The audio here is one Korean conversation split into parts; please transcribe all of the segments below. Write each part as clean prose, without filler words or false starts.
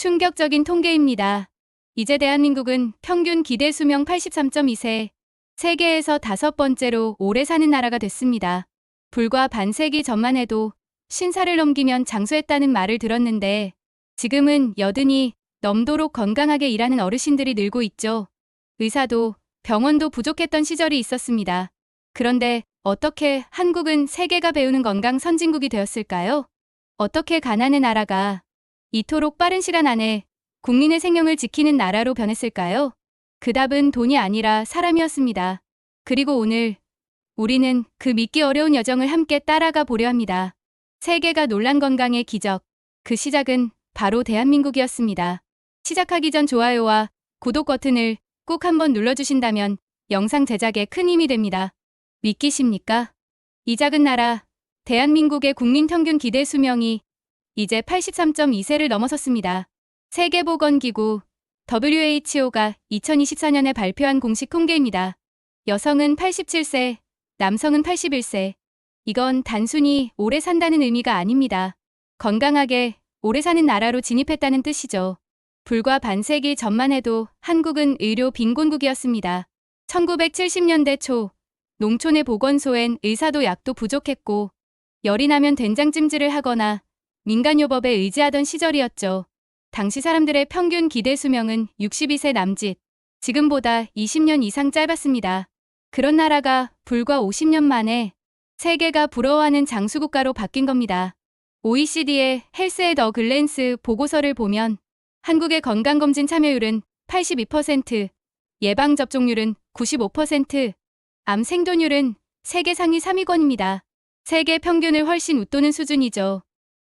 충격적인 통계입니다. 이제 대한민국은 평균 기대 수명 83.2세, 세계에서 5번째로 오래 사는 나라가 됐습니다. 불과 반세기 전만 해도 50살을 넘기면 장수했다는 말을 들었는데 지금은 여든이 넘도록 건강하게 일하는 어르신들이 늘고 있죠. 의사도 병원도 부족했던 시절이 있었습니다. 그런데 어떻게 한국은 세계가 배우는 건강 선진국이 되었을까요? 어떻게 가난한 나라가 이토록 빠른 시간 안에 국민의 생명을 지키는 나라로 변했을까요? 그 답은 돈이 아니라 사람이었습니다. 그리고 오늘 우리는 그 믿기 어려운 여정을 함께 따라가 보려 합니다. 세계가 놀란 건강의 기적. 그 시작은 바로 대한민국이었습니다. 시작하기 전 좋아요와 구독 버튼을 꼭 한번 눌러주신다면 영상 제작에 큰 힘이 됩니다. 믿기십니까? 이 작은 나라, 대한민국의 국민 평균 기대 수명이 이제 83.2세를 넘어섰습니다. 세계보건기구 WHO가 2024년에 발표한 공식 통계입니다. 여성은 87세, 남성은 81세. 이건 단순히 오래 산다는 의미가 아닙니다. 건강하게 오래 사는 나라로 진입했다는 뜻이죠. 불과 반세기 전만 해도 한국은 의료 빈곤국이었습니다. 1970년대 초 농촌의 보건소엔 의사도 약도 부족했고 열이 나면 된장찜질을 하거나 민간요법에 의지하던 시절이었죠. 당시 사람들의 평균 기대 수명은 62세 남짓, 지금보다 20년 이상 짧았습니다. 그런 나라가 불과 50년 만에 세계가 부러워하는 장수국가로 바뀐 겁니다. OECD의 헬스 앳 더 글랜스 보고서를 보면 한국의 건강검진 참여율은 82%, 예방접종률은 95%, 암 생존율은 세계 상위 3위권입니다. 세계 평균을 훨씬 웃도는 수준이죠.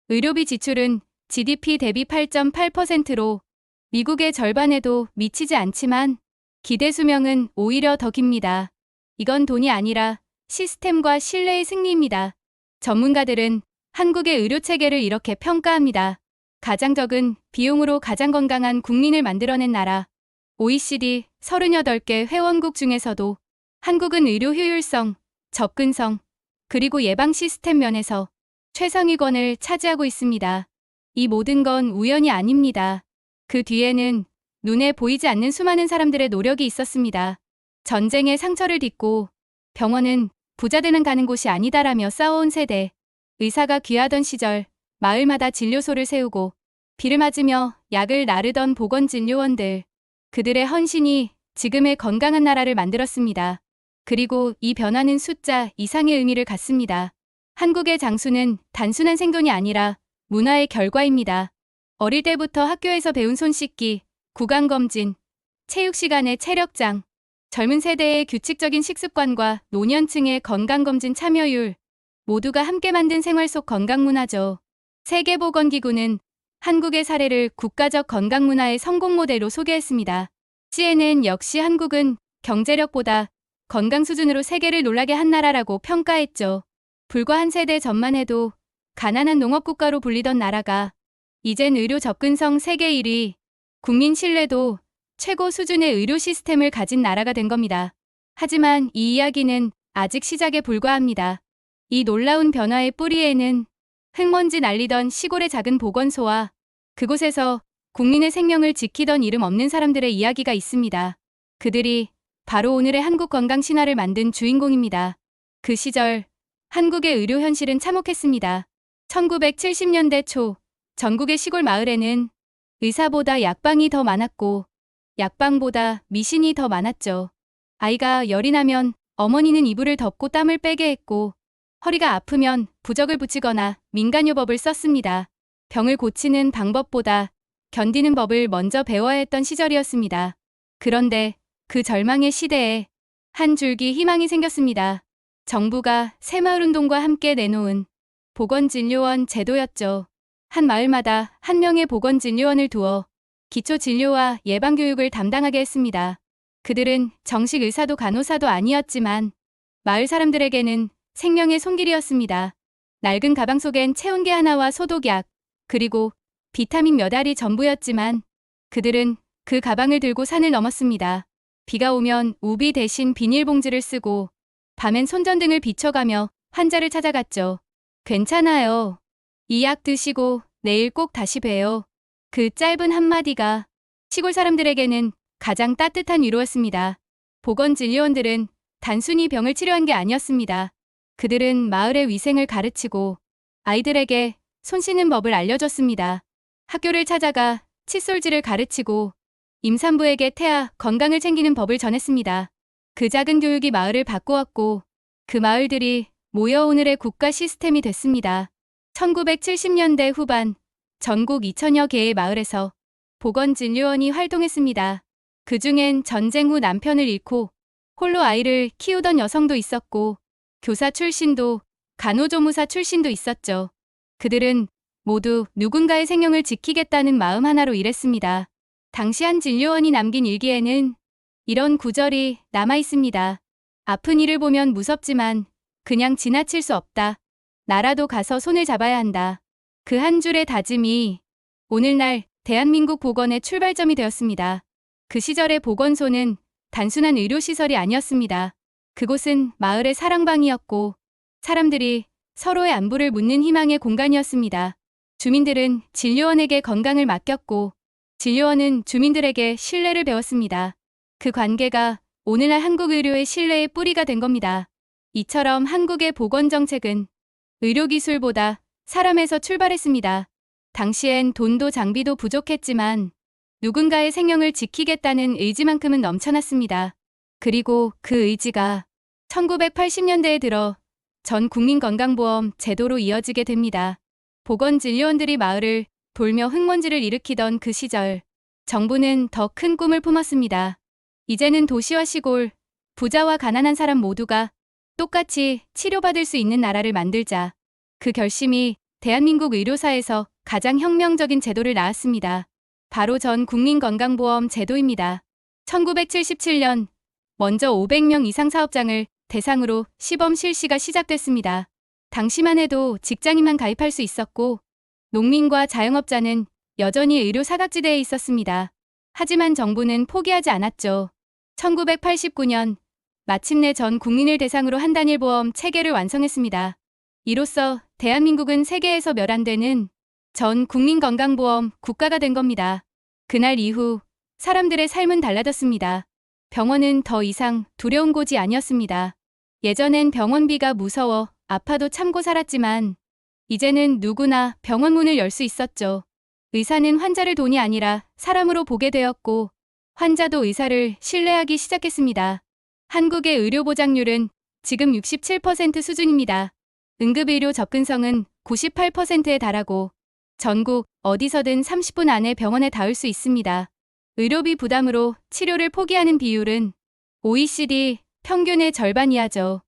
의료비 지출은 GDP 대비 8.8%로 미국의 절반에도 미치지 않지만 기대 수명은 오히려 더 깁니다. 이건 돈이 아니라 시스템과 신뢰의 승리입니다. 전문가들은 한국의 의료체계를 이렇게 평가합니다. 가장 적은 비용으로 가장 건강한 국민을 만들어낸 나라. OECD 38개 회원국 중에서도 한국은 의료 효율성, 접근성, 그리고 예방 시스템 면에서 최상위권을 차지하고 있습니다. 이 모든 건 우연이 아닙니다. 그 뒤에는 눈에 보이지 않는 수많은 사람들의 노력이 있었습니다. 전쟁의 상처를 딛고 병원은 부자되는 가는 곳이 아니다라며 싸워온 세대. 의사가 귀하던 시절 마을마다 진료소를 세우고 비를 맞으며 약을 나르던 보건진료원들. 그들의 헌신이 지금의 건강한 나라를 만들었습니다. 그리고 이 변화는 숫자 이상의 의미를 갖습니다. 한국의 장수는 단순한 생존이 아니라 문화의 결과입니다. 어릴 때부터 학교에서 배운 손 씻기, 구강검진, 체육 시간의 체력장, 젊은 세대의 규칙적인 식습관과 노년층의 건강검진 참여율, 모두가 함께 만든 생활 속 건강문화죠. 세계보건기구는 한국의 사례를 국가적 건강문화의 성공 모델로 소개했습니다. CNN 역시 한국은 경제력보다 건강 수준으로 세계를 놀라게 한 나라라고 평가했죠. 불과 한 세대 전만 해도 가난한 농업국가로 불리던 나라가 이젠 의료 접근성 세계 1위, 국민 신뢰도 최고 수준의 의료 시스템을 가진 나라가 된 겁니다. 하지만 이 이야기는 아직 시작에 불과합니다. 이 놀라운 변화의 뿌리에는 흙먼지 날리던 시골의 작은 보건소와 그곳에서 국민의 생명을 지키던 이름 없는 사람들의 이야기가 있습니다. 그들이 바로 오늘의 한국 건강 신화를 만든 주인공입니다. 그 시절 한국의 의료 현실은 참혹했습니다. 1970년대 초 전국의 시골 마을에는 의사보다 약방이 더 많았고 약방보다 미신이 더 많았죠. 아이가 열이 나면 어머니는 이불을 덮고 땀을 빼게 했고 허리가 아프면 부적을 붙이거나 민간요법을 썼습니다. 병을 고치는 방법보다 견디는 법을 먼저 배워야 했던 시절이었습니다. 그런데 그 절망의 시대에 한 줄기 희망이 생겼습니다. 정부가 새마을운동과 함께 내놓은 보건진료원 제도였죠. 한 마을마다 한 명의 보건진료원을 두어 기초진료와 예방교육을 담당하게 했습니다. 그들은 정식 의사도 간호사도 아니었지만 마을 사람들에게는 생명의 손길이었습니다. 낡은 가방 속엔 체온계 하나와 소독약, 그리고 비타민 몇 알이 전부였지만 그들은 그 가방을 들고 산을 넘었습니다. 비가 오면 우비 대신 비닐봉지를 쓰고 밤엔 손전등을 비춰가며 환자를 찾아갔죠. 괜찮아요. 이 약 드시고 내일 꼭 다시 봬요. 그 짧은 한마디가 시골 사람들에게는 가장 따뜻한 위로였습니다. 보건진료원들은 단순히 병을 치료한 게 아니었습니다. 그들은 마을의 위생을 가르치고 아이들에게 손 씻는 법을 알려줬습니다. 학교를 찾아가 칫솔질을 가르치고 임산부에게 태아 건강을 챙기는 법을 전했습니다. 그 작은 교육이 마을을 바꾸었고 그 마을들이 모여 오늘의 국가 시스템이 됐습니다. 1970년대 후반 전국 2000여 개의 마을에서 보건진료원이 활동했습니다. 그중엔 전쟁 후 남편을 잃고 홀로 아이를 키우던 여성도 있었고 교사 출신도 간호조무사 출신도 있었죠. 그들은 모두 누군가의 생명을 지키겠다는 마음 하나로 일했습니다. 당시 한 진료원이 남긴 일기에는 이런 구절이 남아 있습니다. 아픈 이를 보면 무섭지만 그냥 지나칠 수 없다. 나라도 가서 손을 잡아야 한다. 그 한 줄의 다짐이 오늘날 대한민국 보건의 출발점이 되었습니다. 그 시절의 보건소는 단순한 의료시설이 아니었습니다. 그곳은 마을의 사랑방이었고 사람들이 서로의 안부를 묻는 희망의 공간이었습니다. 주민들은 진료원에게 건강을 맡겼고 진료원은 주민들에게 신뢰를 배웠습니다. 그 관계가 오늘날 한국 의료의 신뢰의 뿌리가 된 겁니다. 이처럼 한국의 보건정책은 의료기술보다 사람에서 출발했습니다. 당시엔 돈도 장비도 부족했지만 누군가의 생명을 지키겠다는 의지만큼은 넘쳐났습니다. 그리고 그 의지가 1980년대에 들어 전 국민건강보험 제도로 이어지게 됩니다. 보건진료원들이 마을을 돌며 흙먼지를 일으키던 그 시절, 정부는 더 큰 꿈을 품었습니다. 이제는 도시와 시골, 부자와 가난한 사람 모두가 똑같이 치료받을 수 있는 나라를 만들자. 그 결심이 대한민국 의료사에서 가장 혁명적인 제도를 낳았습니다. 바로 전 국민건강보험 제도입니다. 1977년 먼저 500명 이상 사업장을 대상으로 시범 실시가 시작됐습니다. 당시만 해도 직장인만 가입할 수 있었고 농민과 자영업자는 여전히 의료 사각지대에 있었습니다. 하지만 정부는 포기하지 않았죠. 1989년 마침내 전 국민을 대상으로 한 단일 보험 체계를 완성했습니다. 이로써 대한민국은 세계에서 몇 안 되는 전 국민건강보험 국가가 된 겁니다. 그날 이후 사람들의 삶은 달라졌습니다. 병원은 더 이상 두려운 곳이 아니었습니다. 예전엔 병원비가 무서워 아파도 참고 살았지만 이제는 누구나 병원 문을 열 수 있었죠. 의사는 환자를 돈이 아니라 사람으로 보게 되었고 환자도 의사를 신뢰하기 시작했습니다. 한국의 의료 보장률은 지금 67% 수준입니다. 응급의료 접근성은 98%에 달하고 전국 어디서든 30분 안에 병원에 닿을 수 있습니다. 의료비 부담으로 치료를 포기하는 비율은 OECD 평균의 절반 이하죠.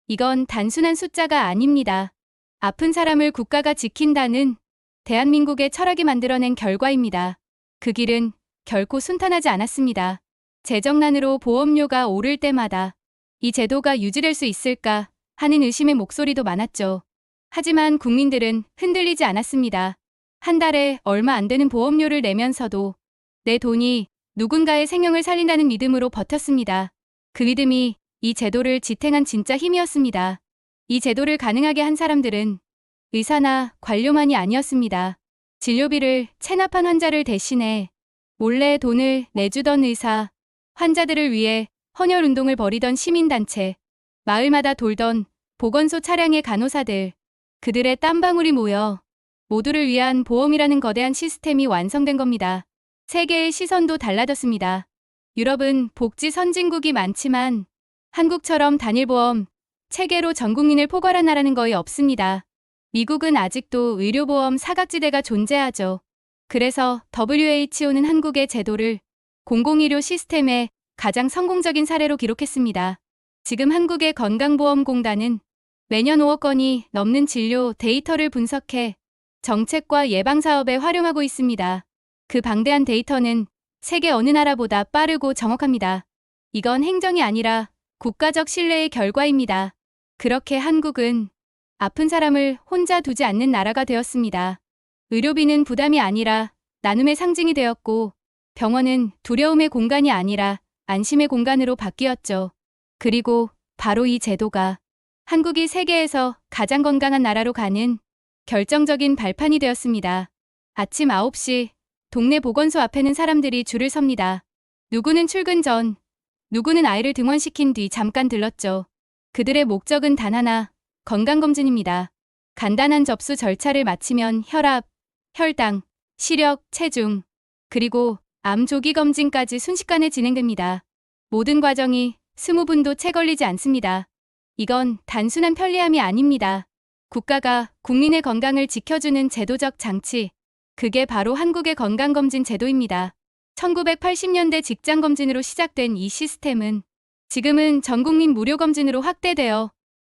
이건 단순한 숫자가 아닙니다. 아픈 사람을 국가가 지킨다는 대한민국의 철학이 만들어낸 결과입니다. 그 길은 결코 순탄하지 않았습니다. 재정난으로 보험료가 오를 때마다 이 제도가 유지될 수 있을까 하는 의심의 목소리도 많았죠. 하지만 국민들은 흔들리지 않았습니다. 한 달에 얼마 안 되는 보험료를 내면서도 내 돈이 누군가의 생명을 살린다는 믿음으로 버텼습니다. 그 믿음이 이 제도를 지탱한 진짜 힘이었습니다. 이 제도를 가능하게 한 사람들은 의사나 관료만이 아니었습니다. 진료비를 체납한 환자를 대신해 몰래 돈을 내주던 의사, 환자들을 위해 헌혈운동을 벌이던 시민단체, 마을마다 돌던 보건소 차량의 간호사들, 그들의 땀방울이 모여 모두를 위한 보험이라는 거대한 시스템이 완성된 겁니다. 세계의 시선도 달라졌습니다. 유럽은 복지 선진국이 많지만 한국처럼 단일보험 체계로 전 국민을 포괄한 나라는 거의 없습니다. 미국은 아직도 의료보험 사각지대가 존재하죠. 그래서 WHO는 한국의 제도를 공공의료 시스템의 가장 성공적인 사례로 기록했습니다. 지금 한국의 건강보험공단은 매년 5억 건이 넘는 진료 데이터를 분석해 정책과 예방사업에 활용하고 있습니다. 그 방대한 데이터는 세계 어느 나라보다 빠르고 정확합니다. 이건 행정이 아니라 국가적 신뢰의 결과입니다. 그렇게 한국은 아픈 사람을 혼자 두지 않는 나라가 되었습니다. 의료비는 부담이 아니라 나눔의 상징이 되었고 병원은 두려움의 공간이 아니라 안심의 공간으로 바뀌었죠. 그리고 바로 이 제도가 한국이 세계에서 가장 건강한 나라로 가는 결정적인 발판이 되었습니다. 아침 9시 동네 보건소 앞에는 사람들이 줄을 섭니다. 누구는 출근 전, 누구는 아이를 등원시킨 뒤 잠깐 들렀죠. 그들의 목적은 단 하나, 건강검진입니다. 간단한 접수 절차를 마치면 혈압, 혈당, 시력, 체중, 그리고 암 조기 검진까지 순식간에 진행됩니다. 모든 과정이 20분도 채 걸리지 않습니다. 이건 단순한 편리함이 아닙니다. 국가가 국민의 건강을 지켜주는 제도적 장치, 그게 바로 한국의 건강검진 제도입니다. 1980년대 직장검진으로 시작된 이 시스템은 지금은 전국민 무료검진으로 확대되어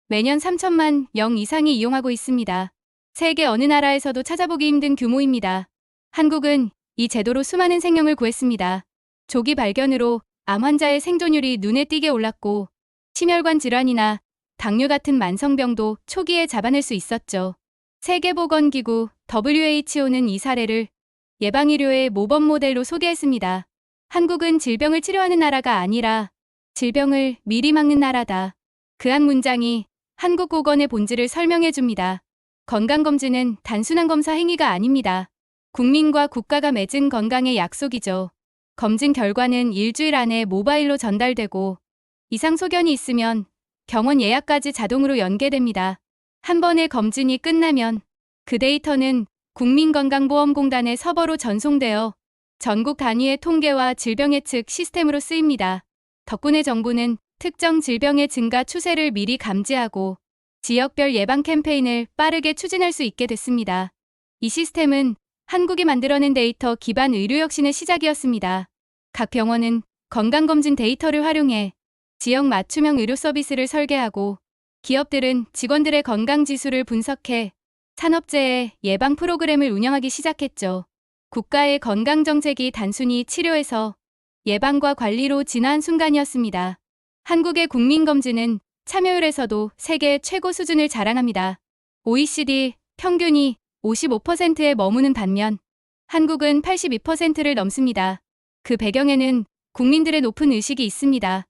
매년 3천만 명 이상이 이용하고 있습니다. 세계 어느 나라에서도 찾아보기 힘든 규모입니다. 한국은 이 제도로 수많은 생명을 구했습니다. 조기 발견으로 암 환자의 생존율이 눈에 띄게 올랐고 심혈관 질환이나 당뇨 같은 만성병도 초기에 잡아낼 수 있었죠. 세계보건기구 WHO는 이 사례를 예방의료의 모범 모델로 소개했습니다. 한국은 질병을 치료하는 나라가 아니라 질병을 미리 막는 나라다. 그 한 문장이 한국 보건의 본질을 설명해 줍니다. 건강검진은 단순한 검사 행위가 아닙니다. 국민과 국가가 맺은 건강의 약속이죠. 검진 결과는 일주일 안에 모바일로 전달되고 이상 소견이 있으면 병원 예약까지 자동으로 연계됩니다. 한 번의 검진이 끝나면 그 데이터는 국민건강보험공단의 서버로 전송되어 전국 단위의 통계와 질병 예측 시스템으로 쓰입니다. 덕분에 정부는 특정 질병의 증가 추세를 미리 감지하고 지역별 예방 캠페인을 빠르게 추진할 수 있게 됐습니다. 이 시스템은 한국이 만들어낸 데이터 기반 의료혁신의 시작이었습니다. 각 병원은 건강검진 데이터를 활용해 지역 맞춤형 의료 서비스를 설계하고 기업들은 직원들의 건강지수를 분석해 산업재해 예방 프로그램을 운영하기 시작했죠. 국가의 건강정책이 단순히 치료에서 예방과 관리로 진화한 순간이었습니다. 한국의 국민검진은 참여율에서도 세계 최고 수준을 자랑합니다. OECD 평균이 55%에 머무는 반면 한국은 82%를 넘습니다. 그 배경에는 국민들의 높은 의식이 있습니다.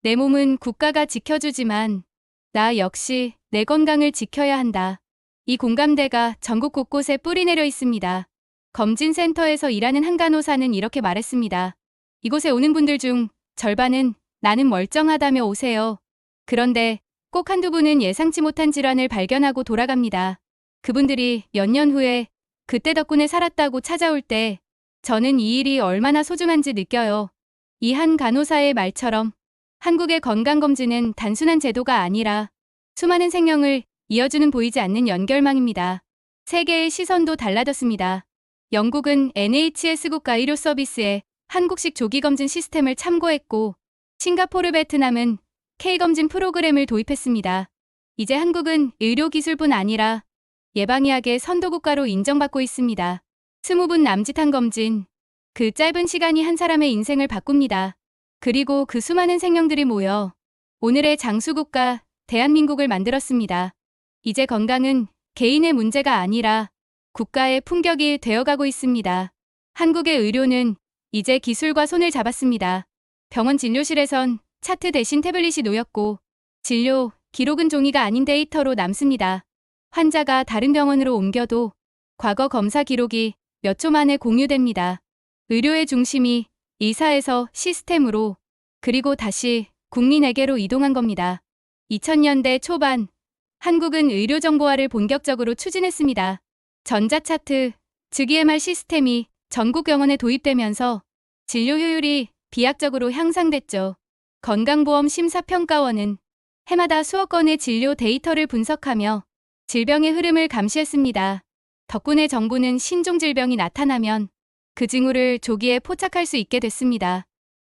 내 몸은 국가가 지켜주지만 나 역시 내 건강을 지켜야 한다. 이 공감대가 전국 곳곳에 뿌리내려 있습니다. 검진센터에서 일하는 한 간호사는 이렇게 말했습니다. 이곳에 오는 분들 중 절반은 나는 멀쩡하다며 오세요. 그런데 꼭 한두 분은 예상치 못한 질환을 발견하고 돌아갑니다. 그분들이 몇 년 후에 그때 덕분에 살았다고 찾아올 때 저는 이 일이 얼마나 소중한지 느껴요. 이 한 간호사의 말처럼 한국의 건강검진은 단순한 제도가 아니라 수많은 생명을 이어주는 보이지 않는 연결망입니다. 세계의 시선도 달라졌습니다. 영국은 NHS 국가 의료 서비스에 한국식 조기검진 시스템을 참고했고 싱가포르, 베트남은 K검진 프로그램을 도입했습니다. 이제 한국은 의료기술뿐 아니라 예방의학의 선도국가로 인정받고 있습니다. 20분 남짓한 검진. 그 짧은 시간이 한 사람의 인생을 바꿉니다. 그리고 그 수많은 생명들이 모여 오늘의 장수국가 대한민국을 만들었습니다. 이제 건강은 개인의 문제가 아니라 국가의 품격이 되어가고 있습니다. 한국의 의료는 이제 기술과 손을 잡았습니다. 병원 진료실에선 차트 대신 태블릿이 놓였고 진료 기록은 종이가 아닌 데이터로 남습니다. 환자가 다른 병원으로 옮겨도 과거 검사 기록이 몇 초 만에 공유됩니다. 의료의 중심이 의사에서 시스템으로 그리고 다시 국민에게로 이동한 겁니다. 2000년대 초반 한국은 의료정보화를 본격적으로 추진했습니다. 전자차트, 즉 EMR 시스템이 전국 병원에 도입되면서 진료 효율이 비약적으로 향상됐죠. 건강보험 심사평가원은 해마다 수억 건의 진료 데이터를 분석하며 질병의 흐름을 감시했습니다. 덕분에 정부는 신종질병이 나타나면 그 징후를 조기에 포착할 수 있게 됐습니다.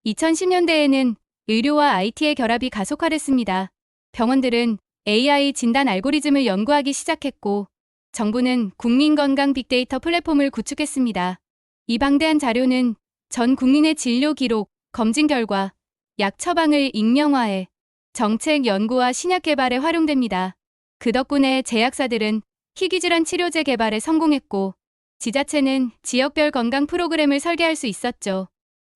2010년대에는 의료와 IT의 결합이 가속화됐습니다. 병원들은 AI 진단 알고리즘을 연구하기 시작했고 정부는 국민건강 빅데이터 플랫폼을 구축했습니다. 이 방대한 자료는 전 국민의 진료 기록, 검진 결과, 약 처방을 익명화해 정책 연구와 신약 개발에 활용됩니다. 그 덕분에 제약사들은 희귀질환 치료제 개발에 성공했고 지자체는 지역별 건강 프로그램을 설계할 수 있었죠.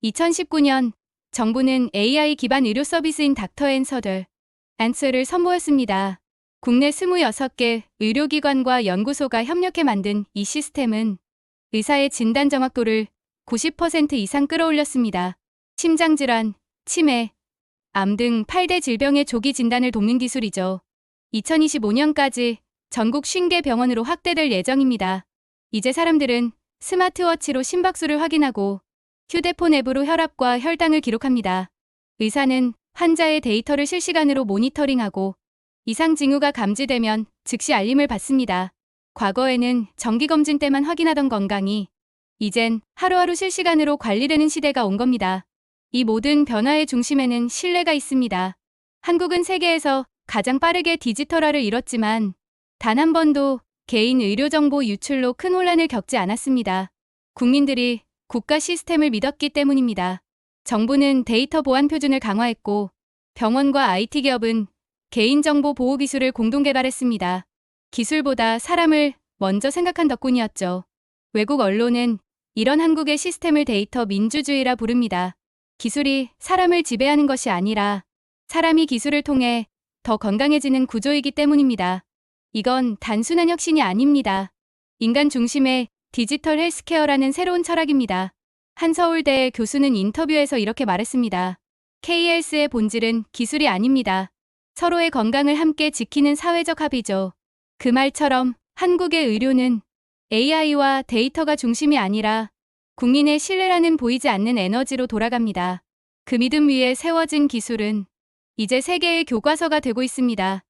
2019년 정부는 AI 기반 의료 서비스인 닥터앤서더 앤서를 선보였습니다. 국내 26개 의료기관과 연구소가 협력해 만든 이 시스템은 의사의 진단 정확도를 90% 이상 끌어올렸습니다. 심장질환, 치매, 암 등 8대 질병의 조기 진단을 돕는 기술이죠. 2025년까지 전국 50개 병원으로 확대될 예정입니다. 이제 사람들은 스마트워치로 심박수를 확인하고 휴대폰 앱으로 혈압과 혈당을 기록합니다. 의사는 환자의 데이터를 실시간으로 모니터링하고 이상 징후가 감지되면 즉시 알림을 받습니다. 과거에는 정기검진 때만 확인하던 건강이 이젠 하루하루 실시간으로 관리되는 시대가 온 겁니다. 이 모든 변화의 중심에는 신뢰가 있습니다. 한국은 세계에서 가장 빠르게 디지털화를 이뤘지만 단 한 번도 개인 의료정보 유출로 큰 혼란을 겪지 않았습니다. 국민들이 국가 시스템을 믿었기 때문입니다. 정부는 데이터 보안 표준을 강화했고 병원과 IT 기업은 개인정보 보호 기술을 공동 개발했습니다. 기술보다 사람을 먼저 생각한 덕분이었죠. 외국 언론은 이런 한국의 시스템을 데이터 민주주의라 부릅니다. 기술이 사람을 지배하는 것이 아니라 사람이 기술을 통해 더 건강해지는 구조이기 때문입니다. 이건 단순한 혁신이 아닙니다. 인간 중심의 디지털 헬스케어라는 새로운 철학입니다. 한 서울대 교수는 인터뷰에서 이렇게 말했습니다. K-헬스의 본질은 기술이 아닙니다. 서로의 건강을 함께 지키는 사회적 합의죠. 그 말처럼 한국의 의료는 AI와 데이터가 중심이 아니라 국민의 신뢰라는 보이지 않는 에너지로 돌아갑니다. 그 믿음 위에 세워진 기술은 이제 세계의 교과서가 되고 있습니다.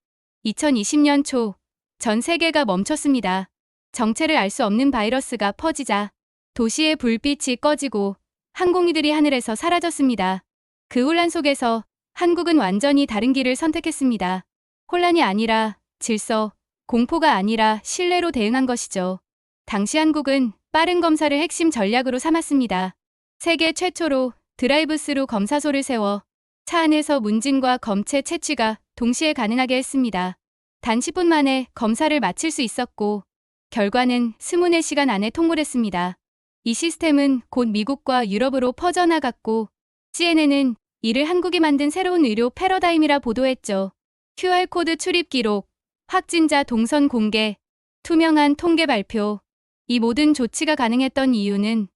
2020년 초 전 세계가 멈췄습니다. 정체를 알 수 없는 바이러스가 퍼지자 도시의 불빛이 꺼지고 항공기들이 하늘에서 사라졌습니다. 그 혼란 속에서 한국은 완전히 다른 길을 선택했습니다. 혼란이 아니라 질서, 공포가 아니라 신뢰로 대응한 것이죠. 당시 한국은 빠른 검사를 핵심 전략으로 삼았습니다. 세계 최초로 드라이브스루 검사소를 세워 차 안에서 문진과 검체 채취가 동시에 가능하게 했습니다. 단 10분 만에 검사를 마칠 수 있었고 결과는 24시간 안에 통보됐습니다. 이 시스템은 곧 미국과 유럽으로 퍼져나갔고 CNN은 이를 한국이 만든 새로운 의료 패러다임이라 보도했죠. QR코드 출입 기록, 확진자 동선 공개, 투명한 통계 발표. 이 모든 조치가 가능했던 이유는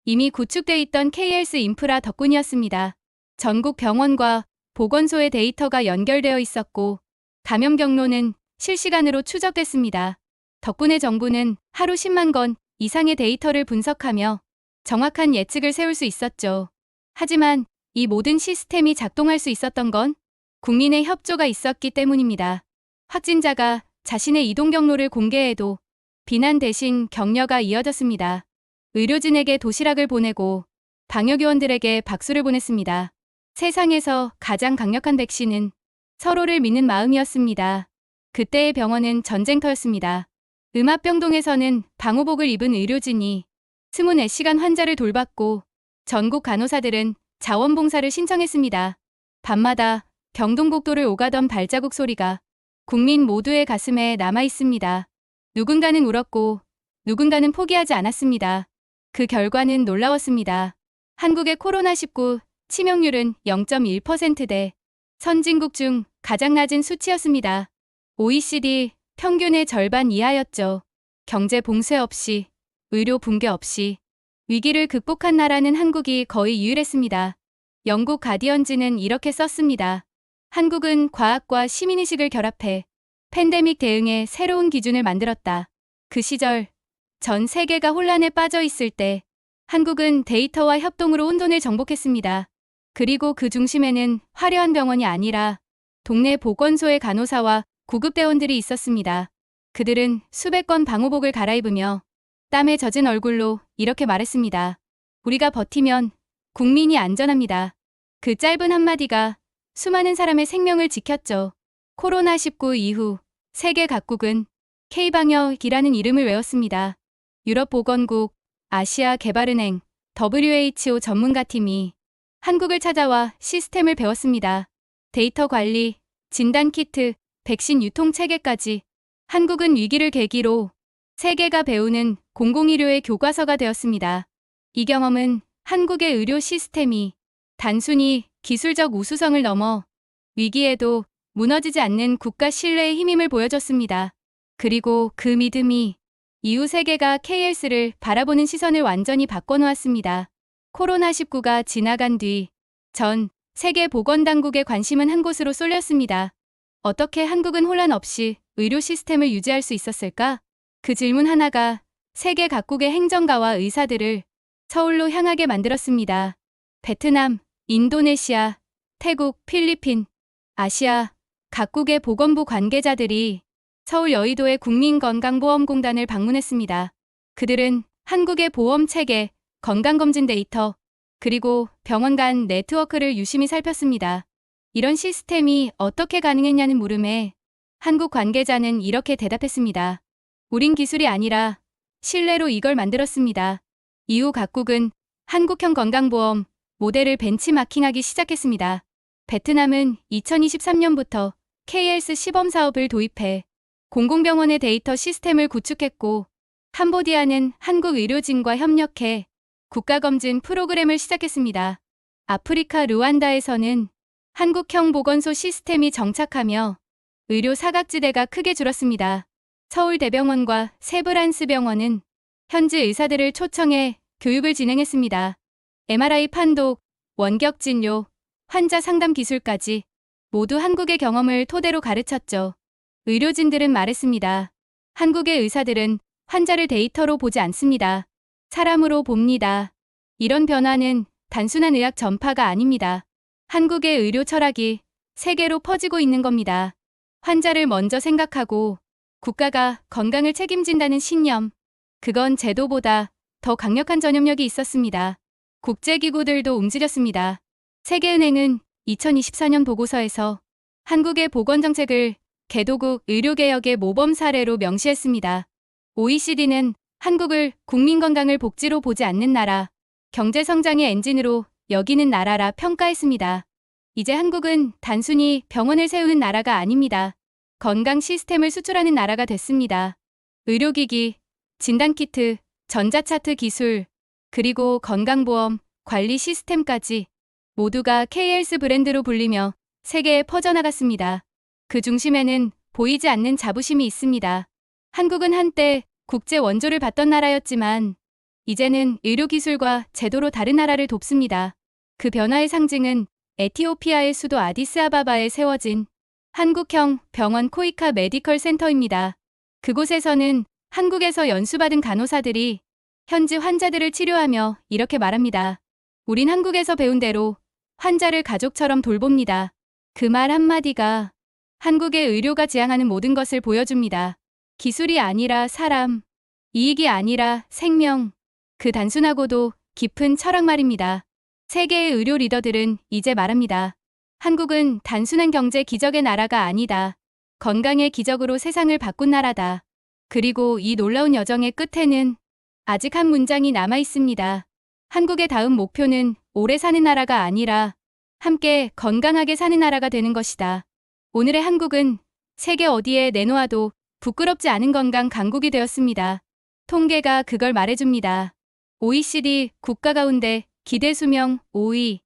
이미 구축돼 있던 K-헬스 인프라 덕분이었습니다. 전국 병원과 보건소의 데이터가 연결되어 있었고 감염 경로는 실시간으로 추적됐습니다. 덕분에 정부는 하루 10만 건 이상의 데이터를 분석하며 정확한 예측을 세울 수 있었죠. 하지만 이 모든 시스템이 작동할 수 있었던 건 국민의 협조가 있었기 때문입니다. 확진자가 자신의 이동 경로를 공개해도 비난 대신 격려가 이어졌습니다. 의료진에게 도시락을 보내고 방역요원들에게 박수를 보냈습니다. 세상에서 가장 강력한 백신은 서로를 믿는 마음이었습니다. 그때의 병원은 전쟁터였습니다. 음압병동에서는 방호복을 입은 의료진이 24시간 환자를 돌봤고 전국 간호사들은 자원봉사를 신청했습니다. 밤마다 경동복도를 오가던 발자국 소리가 국민 모두의 가슴에 남아있습니다. 누군가는 울었고 누군가는 포기하지 않았습니다. 그 결과는 놀라웠습니다. 한국의 코로나19 치명률은 0.1%대 선진국 중 가장 낮은 수치였습니다. OECD 평균의 절반 이하였죠. 경제 봉쇄 없이, 의료 붕괴 없이 위기를 극복한 나라는 한국이 거의 유일했습니다. 영국 가디언지는 이렇게 썼습니다. 한국은 과학과 시민의식을 결합해 팬데믹 대응에 새로운 기준을 만들었다. 그 시절 전 세계가 혼란에 빠져 있을 때 한국은 데이터와 협동으로 혼돈을 정복했습니다. 그리고 그 중심에는 화려한 병원이 아니라 동네 보건소의 간호사와 구급대원들이 있었습니다. 그들은 수백 건 방호복을 갈아입으며 땀에 젖은 얼굴로 이렇게 말했습니다. 우리가 버티면 국민이 안전합니다. 그 짧은 한마디가 수많은 사람의 생명을 지켰죠. 코로나19 이후 세계 각국은 K방역이라는 이름을 외웠습니다. 유럽보건국, 아시아개발은행, WHO 전문가팀이 한국을 찾아와 시스템을 배웠습니다. 데이터 관리, 진단키트, 백신 유통 체계까지 한국은 위기를 계기로 세계가 배우는 공공의료의 교과서가 되었습니다. 이 경험은 한국의 의료 시스템이 단순히 기술적 우수성을 넘어 위기에도 무너지지 않는 국가 신뢰의 힘임을 보여줬습니다. 그리고 그 믿음이 이후 세계가 K-헬스를 바라보는 시선을 완전히 바꿔놓았습니다. 코로나19가 지나간 뒤 전 세계 보건당국의 관심은 한 곳으로 쏠렸습니다. 어떻게 한국은 혼란 없이 의료 시스템을 유지할 수 있었을까? 그 질문 하나가 세계 각국의 행정가와 의사들을 서울로 향하게 만들었습니다. 베트남, 인도네시아, 태국, 필리핀, 아시아 각국의 보건부 관계자들이 서울 여의도의 국민건강보험공단을 방문했습니다. 그들은 한국의 보험체계, 건강검진 데이터, 그리고 병원 간 네트워크를 유심히 살폈습니다. 이런 시스템이 어떻게 가능했냐는 물음에 한국 관계자는 이렇게 대답했습니다. 우린 기술이 아니라 신뢰로 이걸 만들었습니다. 이후 각국은 한국형 건강보험 모델을 벤치마킹하기 시작했습니다. 베트남은 2023년부터 KLS 시범 사업을 도입해 공공병원의 데이터 시스템을 구축했고, 캄보디아는 한국 의료진과 협력해 국가검진 프로그램을 시작했습니다. 아프리카 루안다에서는 한국형 보건소 시스템이 정착하며 의료 사각지대가 크게 줄었습니다. 서울대병원과 세브란스병원은 현지 의사들을 초청해 교육을 진행했습니다. MRI 판독, 원격 진료, 환자 상담 기술까지 모두 한국의 경험을 토대로 가르쳤죠. 의료진들은 말했습니다. 한국의 의사들은 환자를 데이터로 보지 않습니다. 사람으로 봅니다. 이런 변화는 단순한 의학 전파가 아닙니다. 한국의 의료 철학이 세계로 퍼지고 있는 겁니다. 환자를 먼저 생각하고 국가가 건강을 책임진다는 신념. 그건 제도보다 더 강력한 전염력이 있었습니다. 국제기구들도 움직였습니다. 세계은행은 2024년 보고서에서 한국의 보건정책을 개도국 의료개혁의 모범 사례로 명시했습니다. OECD는 한국을 국민건강을 복지로 보지 않는 나라, 경제성장의 엔진으로 여기는 나라라 평가했습니다. 이제 한국은 단순히 병원을 세우는 나라가 아닙니다. 건강 시스템을 수출하는 나라가 됐습니다. 의료기기, 진단키트, 전자차트 기술, 그리고 건강보험, 관리 시스템까지 모두가 KLS 브랜드로 불리며 세계에 퍼져나갔습니다. 그 중심에는 보이지 않는 자부심이 있습니다. 한국은 한때 국제 원조를 받던 나라였지만 이제는 의료기술과 제도로 다른 나라를 돕습니다. 그 변화의 상징은 에티오피아의 수도 아디스아바바에 세워진 한국형 병원 코이카 메디컬 센터입니다. 그곳에서는 한국에서 연수받은 간호사들이 현지 환자들을 치료하며 이렇게 말합니다. 우린 한국에서 배운 대로 환자를 가족처럼 돌봅니다. 그 말 한마디가 한국의 의료가 지향하는 모든 것을 보여줍니다. 기술이 아니라 사람, 이익이 아니라 생명. 그 단순하고도 깊은 철학 말입니다. 세계의 의료 리더들은 이제 말합니다. 한국은 단순한 경제 기적의 나라가 아니다. 건강의 기적으로 세상을 바꾼 나라다. 그리고 이 놀라운 여정의 끝에는 아직 한 문장이 남아 있습니다. 한국의 다음 목표는 오래 사는 나라가 아니라 함께 건강하게 사는 나라가 되는 것이다. 오늘의 한국은 세계 어디에 내놓아도 부끄럽지 않은 건강 강국이 되었습니다. 통계가 그걸 말해줍니다. OECD 국가 가운데 기대 수명 5위,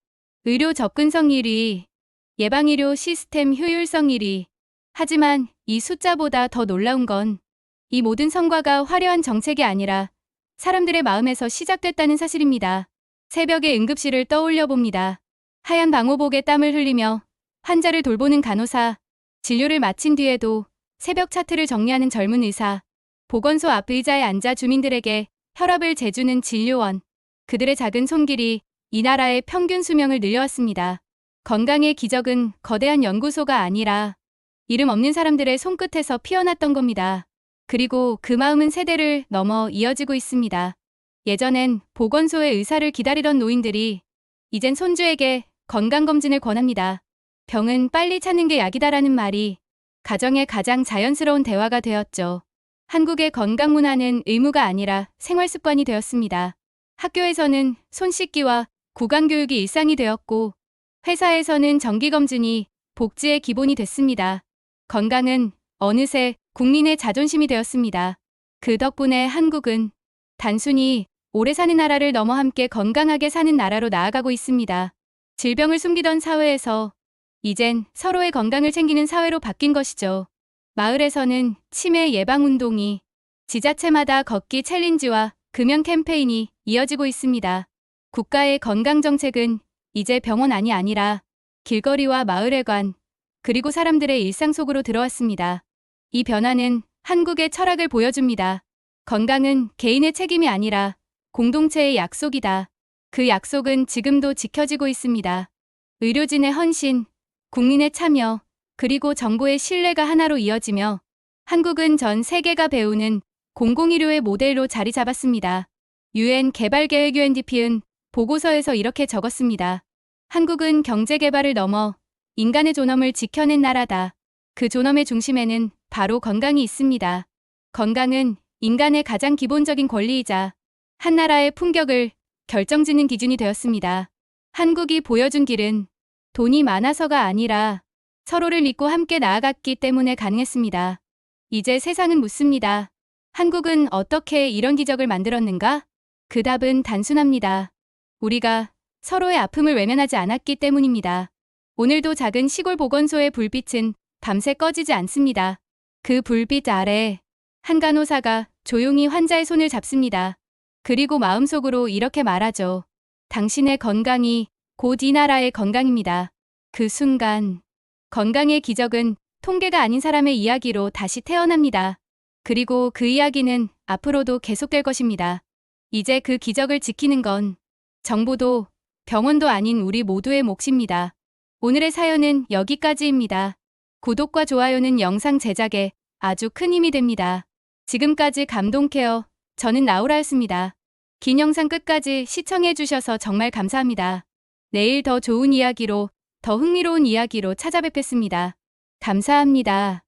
의료 접근성 1위, 예방의료 시스템 효율성 1위. 하지만 이 숫자보다 더 놀라운 건 이 모든 성과가 화려한 정책이 아니라 사람들의 마음에서 시작됐다는 사실입니다. 새벽에 응급실을 떠올려 봅니다. 하얀 방호복에 땀을 흘리며 환자를 돌보는 간호사, 진료를 마친 뒤에도 새벽 차트를 정리하는 젊은 의사, 보건소 앞 의자에 앉아 주민들에게 혈압을 재주는 진료원. 그들의 작은 손길이 이 나라의 평균 수명을 늘려왔습니다. 건강의 기적은 거대한 연구소가 아니라 이름 없는 사람들의 손끝에서 피어났던 겁니다. 그리고 그 마음은 세대를 넘어 이어지고 있습니다. 예전엔 보건소에 의사를 기다리던 노인들이 이젠 손주에게 건강검진을 권합니다. 병은 빨리 찾는 게 약이다라는 말이 가정의 가장 자연스러운 대화가 되었죠. 한국의 건강 문화는 의무가 아니라 생활 습관이 되었습니다. 학교에서는 손 씻기와 구강교육이 일상이 되었고, 회사에서는 정기검진이 복지의 기본이 됐습니다. 건강은 어느새 국민의 자존심이 되었습니다. 그 덕분에 한국은 단순히 오래 사는 나라를 넘어 함께 건강하게 사는 나라로 나아가고 있습니다. 질병을 숨기던 사회에서 이젠 서로의 건강을 챙기는 사회로 바뀐 것이죠. 마을에서는 치매 예방 운동이, 지자체마다 걷기 챌린지와 금연 캠페인이 이어지고 있습니다. 국가의 건강정책은 이제 병원안이 아니라 길거리와 마을회관, 그리고 사람들의 일상 속으로 들어왔습니다. 이 변화는 한국의 철학을 보여줍니다. 건강은 개인의 책임이 아니라 공동체의 약속이다. 그 약속은 지금도 지켜지고 있습니다. 의료진의 헌신, 국민의 참여, 그리고 정부의 신뢰가 하나로 이어지며 한국은 전 세계가 배우는 공공의료의 모델로 자리 잡았습니다. UN 개발계획 UNDP은 보고서에서 이렇게 적었습니다. 한국은 경제개발을 넘어 인간의 존엄을 지켜낸 나라다. 그 존엄의 중심에는 바로 건강이 있습니다. 건강은 인간의 가장 기본적인 권리이자 한 나라의 품격을 결정짓는 기준이 되었습니다. 한국이 보여준 길은 돈이 많아서가 아니라 서로를 믿고 함께 나아갔기 때문에 가능했습니다. 이제 세상은 묻습니다. 한국은 어떻게 이런 기적을 만들었는가? 그 답은 단순합니다. 우리가 서로의 아픔을 외면하지 않았기 때문입니다. 오늘도 작은 시골 보건소의 불빛은 밤새 꺼지지 않습니다. 그 불빛 아래 한 간호사가 조용히 환자의 손을 잡습니다. 그리고 마음속으로 이렇게 말하죠. 당신의 건강이 곧 이 나라의 건강입니다. 그 순간 건강의 기적은 통계가 아닌 사람의 이야기로 다시 태어납니다. 그리고 그 이야기는 앞으로도 계속될 것입니다. 이제 그 기적을 지키는 건 정부도 병원도 아닌 우리 모두의 몫입니다. 오늘의 사연은 여기까지입니다. 구독과 좋아요는 영상 제작에 아주 큰 힘이 됩니다. 지금까지 감동케어, 저는 나우라였습니다. 긴 영상 끝까지 시청해주셔서 정말 감사합니다. 내일 더 좋은 이야기로, 더 흥미로운 이야기로 찾아뵙겠습니다. 감사합니다.